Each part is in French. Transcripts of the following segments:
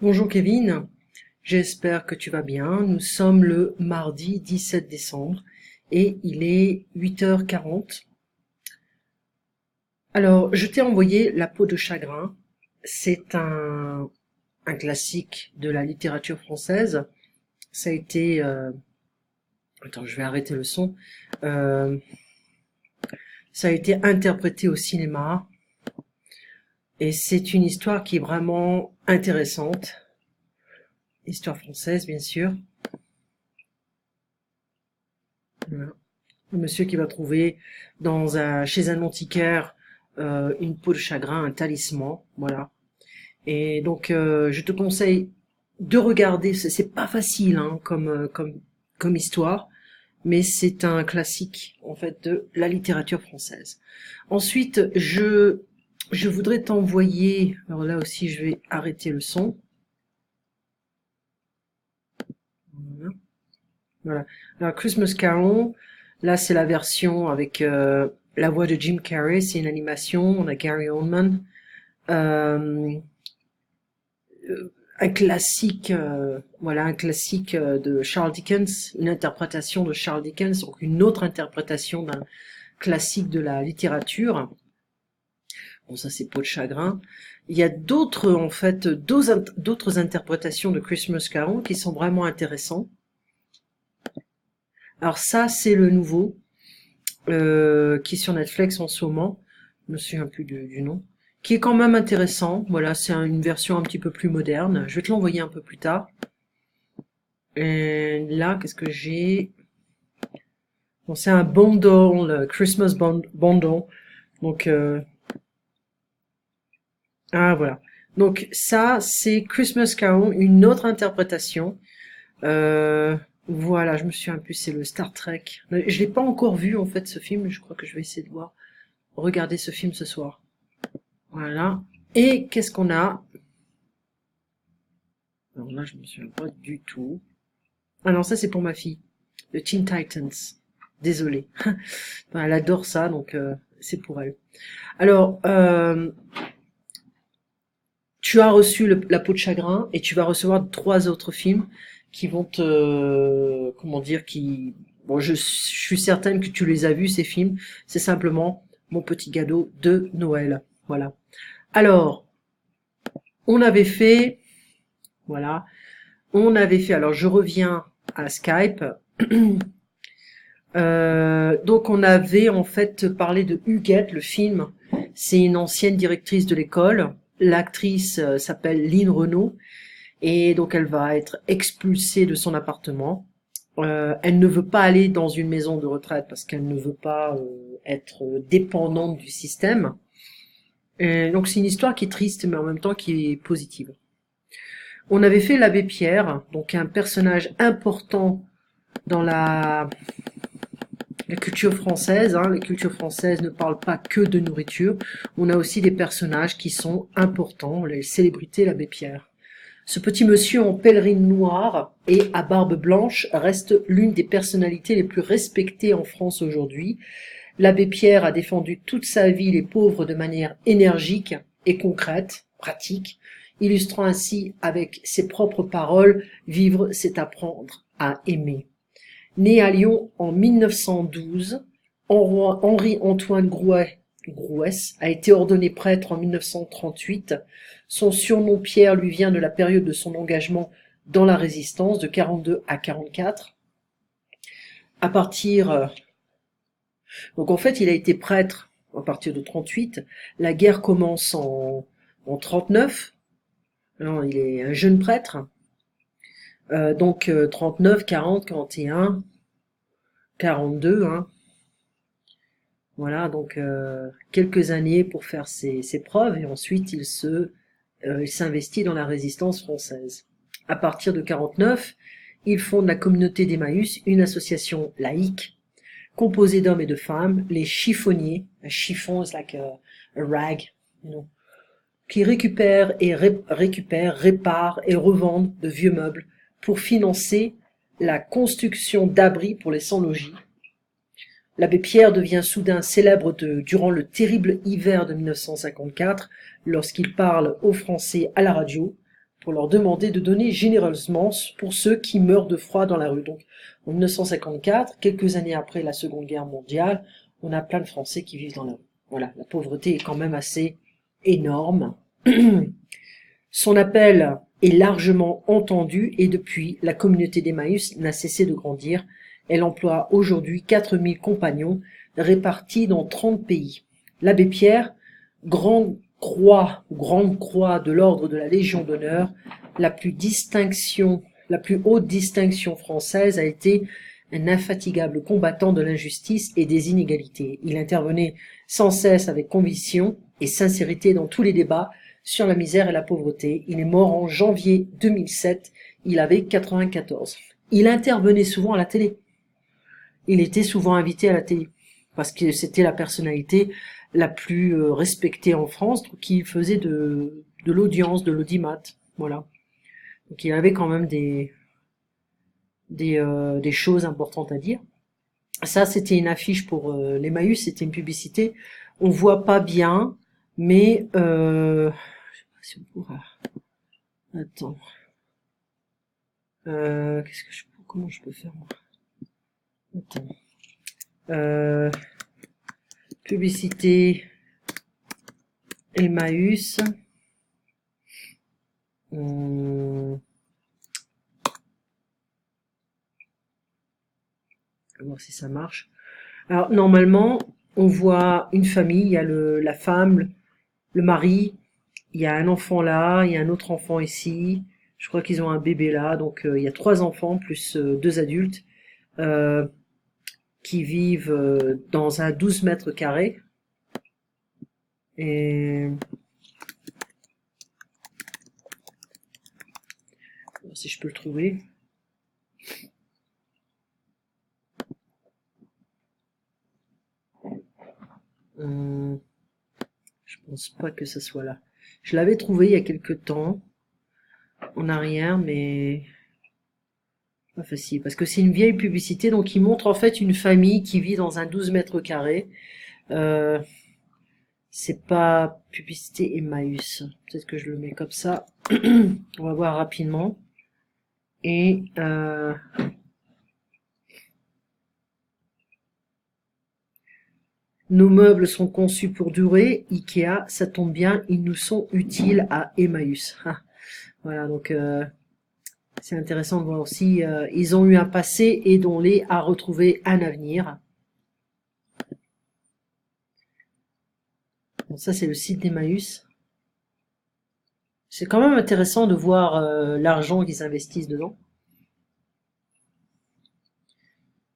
Bonjour Kevin, j'espère que tu vas bien. Nous sommes le mardi 17 décembre et il est 8h40. Alors, je t'ai envoyé La peau de chagrin. C'est un classique de la littérature française. Ça a été... Attends, je vais arrêter le son. Euh, Ça a été interprété au cinéma et c'est une histoire qui est vraiment intéressante. Histoire française, bien sûr. Voilà. Le monsieur qui va trouver chez un antiquaire une peau de chagrin, un talisman, voilà. Et donc je te conseille de regarder. C'est pas facile hein, comme histoire, mais c'est un classique en fait de la littérature française. Ensuite, je voudrais t'envoyer. Alors là aussi, je vais arrêter le son. Voilà. Voilà. Alors, Christmas Carol, là c'est la version avec la voix de Jim Carrey, c'est une animation, on a Gary Oldman. Euh, un classique, voilà, un classique de Charles Dickens, une interprétation de Charles Dickens, donc une autre interprétation d'un classique de la littérature. Bon, ça c'est Peau de chagrin. Il y a d'autres, en fait, d'autres interprétations de Christmas Carol qui sont vraiment intéressantes. Alors ça, c'est le nouveau. Qui est sur Netflix en ce moment, je me souviens plus du nom, qui est quand même intéressant. Voilà, c'est une version un petit peu plus moderne. Je vais te l'envoyer un peu plus tard. Et là, qu'est-ce que j'ai? Bon, c'est un bundle, Christmas bundle. Donc, ah voilà. Donc ça, c'est Christmas Carol, une autre interprétation. Euh, voilà, je me souviens plus, c'est le Star Trek. Je l'ai pas encore vu en fait ce film, mais je crois que je vais essayer de regarder ce film ce soir. Voilà. Et qu'est-ce qu'on a? Alors là, je me souviens pas du tout. Ah non, ça c'est pour ma fille. Le Teen Titans. Désolée. Enfin, elle adore ça, donc c'est pour elle. Alors, tu as reçu La peau de chagrin et tu vas recevoir 3 autres films qui vont comment dire, bon, je suis certaine que tu les as vus ces films. C'est simplement mon petit cadeau de Noël. Voilà. Alors, on avait fait, voilà. Alors je reviens à Skype. Donc on avait en fait parlé de Huguette, le film. C'est une ancienne directrice de l'école. L'actrice s'appelle Lynn Renault et donc elle va être expulsée de son appartement. Elle ne veut pas aller dans une maison de retraite parce qu'elle ne veut pas être dépendante du système. Et donc c'est une histoire qui est triste mais en même temps qui est positive. On avait fait l'abbé Pierre, donc un personnage important dans la culture française. Hein. La culture française ne parle pas que de nourriture. On a aussi des personnages qui sont importants, les célébrités, l'abbé Pierre. Ce petit monsieur en pèlerine noire et à barbe blanche reste l'une des personnalités les plus respectées en France aujourd'hui. L'abbé Pierre a défendu toute sa vie les pauvres de manière énergique et concrète, pratique, illustrant ainsi avec ses propres paroles « Vivre, c'est apprendre à aimer ». Né à Lyon en 1912, Henri-Antoine Grouès a été ordonné prêtre en 1938. Son surnom Pierre lui vient de la période de son engagement dans la Résistance de 42 à 44. À partir Donc en fait, il a été prêtre à partir de 38. La guerre commence en 39. Alors, il est un jeune prêtre. Donc 39, 40, 41, 42. Hein. Voilà, donc quelques années pour faire ses preuves et ensuite il s'investit dans la résistance française. À partir de 49, il fonde la communauté d'Emmaüs, une association laïque composée d'hommes et de femmes, les chiffonniers. Un chiffon is like a rag, you know, qui réparent et revendent de vieux meubles pour financer la construction d'abris pour les sans-logis. L'abbé Pierre devient soudain célèbre durant le terrible hiver de 1954, lorsqu'il parle aux Français à la radio, pour leur demander de donner généreusement pour ceux qui meurent de froid dans la rue. Donc, en 1954, quelques années après la Seconde Guerre mondiale, on a plein de Français qui vivent dans la rue. Voilà, la pauvreté est quand même assez énorme. Son appel est largement entendu et depuis, la communauté d'Emmaüs n'a cessé de grandir. Elle emploie aujourd'hui 4000 compagnons répartis dans 30 pays. L'abbé Pierre, grande croix de l'ordre de la Légion d'honneur, la plus haute distinction française, a été un infatigable combattant de l'injustice et des inégalités. Il intervenait sans cesse avec conviction et sincérité dans tous les débats sur la misère et la pauvreté. Il est mort en janvier 2007, il avait 94. Il intervenait souvent à la télé. Il était souvent invité à la télé, parce que c'était la personnalité la plus respectée en France, qui faisait de l'audience, de l'audimat, voilà. Donc il avait quand même des choses importantes à dire. Ça, c'était une affiche pour l'Emmaüs, c'était une publicité. On voit pas bien, mais je sais pas si on pourra. Attends. Comment je peux faire moi? Attends. Publicité Emmaüs. On va voir si ça marche. Alors normalement, on voit une famille, il y a la femme, le mari, il y a un enfant là, il y a un autre enfant ici. Je crois qu'ils ont un bébé là, donc il y a 3 enfants plus 2 adultes qui vivent dans un 12 mètres carrés. Et si je peux le trouver. Je pense pas que ça soit là. Je l'avais trouvé il y a quelque temps en arrière, mais pas facile parce que c'est une vieille publicité, donc il montre en fait une famille qui vit dans un 12 mètres carrés. C'est pas publicité Emmaüs. Peut-être que je le mets comme ça. On va voir rapidement. Et nos meubles sont conçus pour durer. Ikea, ça tombe bien, ils nous sont utiles à Emmaüs. Voilà, donc c'est intéressant de voir aussi. Ils ont eu un passé, aidons-les à retrouver un avenir. Bon, ça, c'est le site d'Emmaüs. C'est quand même intéressant de voir l'argent qu'ils investissent dedans.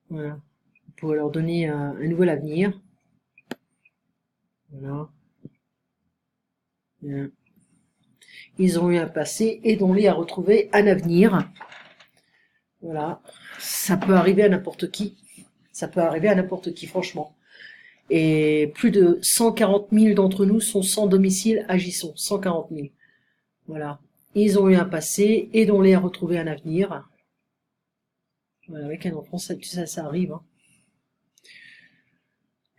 Voilà. Pour leur donner un nouvel avenir. Voilà. Bien. Ils ont eu un passé, aidons-les à retrouver un avenir. Voilà. Ça peut arriver à n'importe qui. Ça peut arriver à n'importe qui, franchement. Et plus de 140 000 d'entre nous sont sans domicile, agissons. 140 000. Voilà. Ils ont eu un passé, aidons-les à retrouver un avenir. Voilà, avec un enfant, ça arrive. Hein.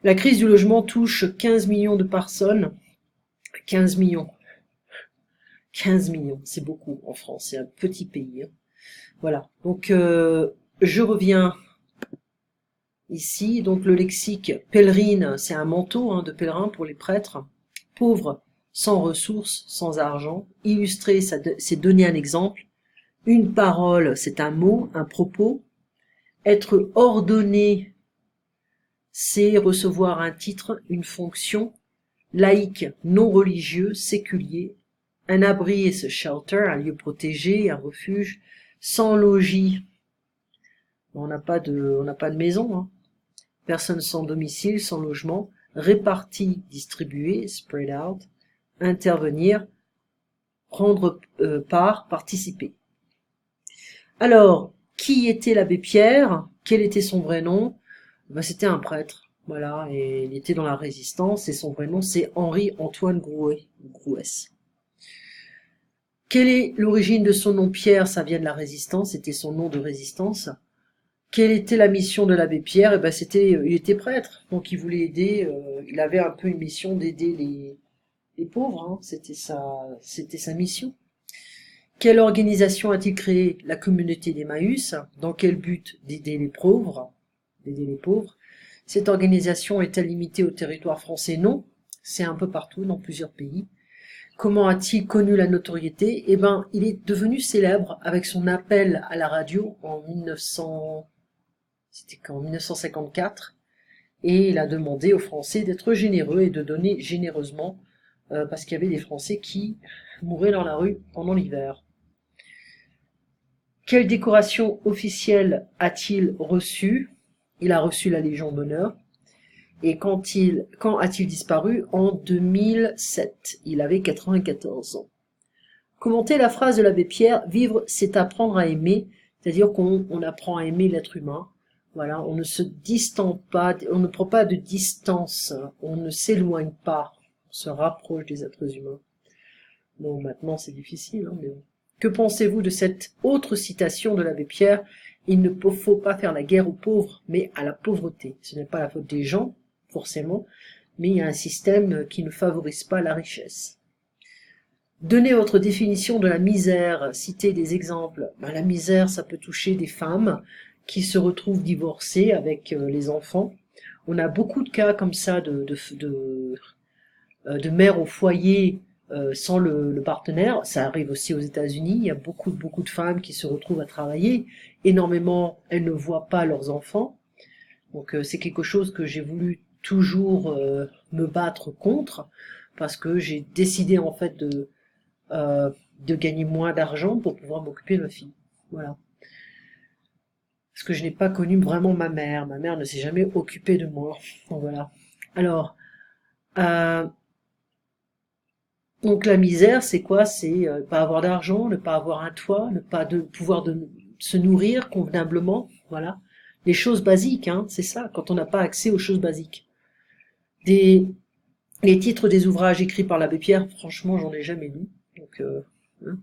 La crise du logement touche 15 millions de personnes. 15 millions. 15 millions, c'est beaucoup en France, c'est un petit pays. Hein. Voilà, donc je reviens ici. Donc le lexique pèlerine, c'est un manteau hein, de pèlerin pour les prêtres. Pauvre, sans ressources, sans argent. Illustrer, c'est donner un exemple. Une parole, c'est un mot, un propos. Être ordonné, c'est recevoir un titre, une fonction. Laïque, non religieux, séculier. Un abri, c'est shelter, un lieu protégé, un refuge. Sans logis, on n'a pas de maison. Hein. Personne sans domicile, sans logement. Réparti, distribué, spread out. Intervenir, prendre part, participer. Alors, qui était l'abbé Pierre? Quel était son vrai nom? Ben, c'était un prêtre, voilà, et il était dans la Résistance, et son vrai nom c'est Henri-Antoine Grouès. Quelle est l'origine de son nom Pierre? Ça vient de la Résistance, c'était son nom de résistance. Quelle était la mission de l'abbé Pierre? Eh ben, il était prêtre, donc il voulait aider, il avait un peu une mission d'aider les pauvres, hein, c'était sa mission. Quelle organisation a-t-il créé? La communauté d'Emmaüs. Dans quel but? D'aider les pauvres. D'aider les pauvres. Cette organisation est-elle limitée au territoire français? Non, c'est un peu partout dans plusieurs pays. Comment a-t-il connu la notoriété? Eh ben, il est devenu célèbre avec son appel à la radio en 1954, et il a demandé aux Français d'être généreux et de donner généreusement, parce qu'il y avait des Français qui mouraient dans la rue pendant l'hiver. Quelle décoration officielle a-t-il reçue? Il a reçu la Légion d'honneur. Et quand a-t-il disparu? En 2007. Il avait 94 ans. Commentez la phrase de l'abbé Pierre: vivre, c'est apprendre à aimer, c'est-à-dire qu'on apprend à aimer l'être humain. Voilà, on ne se distend pas, on ne prend pas de distance, on ne s'éloigne pas, on se rapproche des êtres humains. Bon, maintenant c'est difficile, hein, mais bon. Que pensez-vous de cette autre citation de l'abbé Pierre? Il ne faut pas faire la guerre aux pauvres, mais à la pauvreté. Ce n'est pas la faute des gens, forcément, mais il y a un système qui ne favorise pas la richesse. Donnez votre définition de la misère, citez des exemples. La misère, ça peut toucher des femmes qui se retrouvent divorcées avec les enfants. On a beaucoup de cas comme ça de mères au foyer sans le partenaire. Ça arrive aussi aux États-Unis. Il y a beaucoup de femmes qui se retrouvent à travailler. Énormément, elles ne voient pas leurs enfants. Donc c'est quelque chose que j'ai voulu toujours me battre contre, parce que j'ai décidé en fait de gagner moins d'argent pour pouvoir m'occuper de ma fille. Voilà. Parce que je n'ai pas connu vraiment ma mère. Ma mère ne s'est jamais occupée de moi. Donc voilà. Alors, donc la misère, c'est quoi? C'est pas avoir d'argent, ne pas avoir un toit, ne pas pouvoir se nourrir convenablement. Voilà. Les choses basiques, hein, c'est ça, quand on n'a pas accès aux choses basiques. Les titres des ouvrages écrits par l'abbé Pierre, franchement, j'en ai jamais lu. Donc, hein.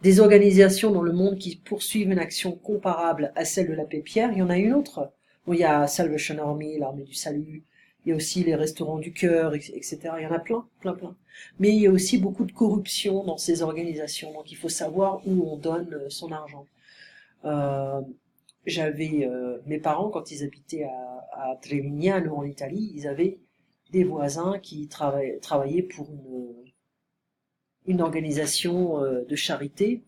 Des organisations dans le monde qui poursuivent une action comparable à celle de l'abbé Pierre, il y en a une autre. Bon, il y a Salvation Army, l'Armée du Salut, il y a aussi les Restaurants du Cœur, etc. Il y en a plein. Mais il y a aussi beaucoup de corruption dans ces organisations, donc il faut savoir où on donne son argent. J'avais mes parents, quand ils habitaient à Trevignano en Italie, ils avaient des voisins qui travaillaient pour une organisation de charité,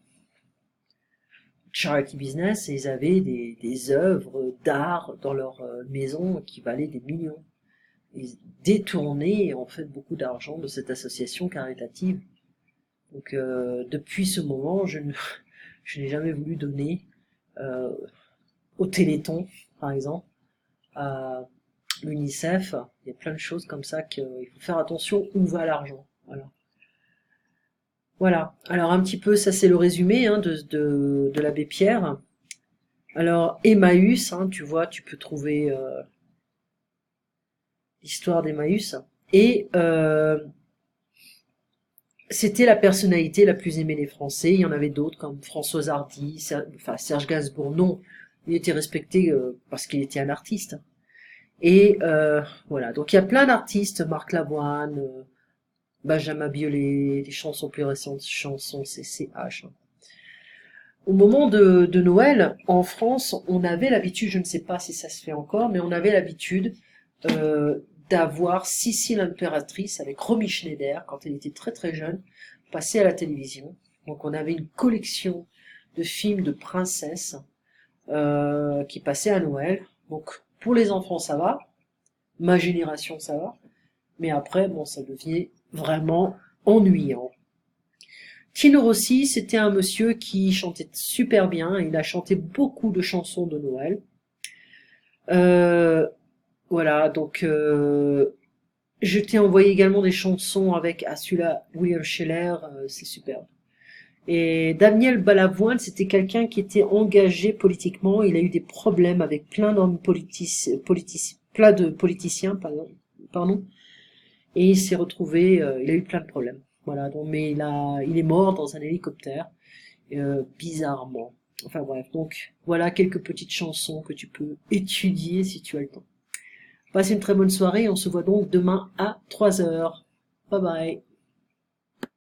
charity business, et ils avaient des œuvres d'art dans leur maison qui valaient des millions. Ils détournaient en fait beaucoup d'argent de cette association caritative. Donc depuis ce moment, je n'ai jamais voulu donner au Téléthon, par exemple, à l'UNICEF. Il y a plein de choses comme ça qu'il faut faire attention où va l'argent. Voilà. Alors un petit peu, ça c'est le résumé hein, de l'abbé Pierre. Alors Emmaüs, hein, tu vois, tu peux trouver l'histoire d'Emmaüs. Et c'était la personnalité la plus aimée des Français. Il y en avait d'autres comme François Hardy, Serge Gainsbourg. Non, il était respecté parce qu'il était un artiste. Et voilà, donc il y a plein d'artistes, Marc Lavoine, Benjamin Biolay, des chansons plus récentes, chansons CCH. Au moment de Noël, en France, on avait l'habitude, je ne sais pas si ça se fait encore, mais on avait l'habitude d'avoir Sissi l'impératrice avec Romy Schneider, quand elle était très très jeune, passée à la télévision. Donc on avait une collection de films de princesses qui passaient à Noël. Donc pour les enfants ça va, ma génération ça va, mais après bon ça devenait vraiment ennuyant. Tino Rossi, c'était un monsieur qui chantait super bien, il a chanté beaucoup de chansons de Noël. Voilà, donc je t'ai envoyé également des chansons avec celui-là, William Scheller, c'est superbe. Et Daniel Balavoine, c'était quelqu'un qui était engagé politiquement, il a eu des problèmes avec plein d'hommes plein de politiciens, pardon, et il s'est retrouvé, il a eu plein de problèmes. Voilà, donc, mais il est mort dans un hélicoptère, bizarrement. Enfin bref, donc voilà quelques petites chansons que tu peux étudier si tu as le temps. Passez une très bonne soirée, on se voit donc demain à 3h. Bye bye.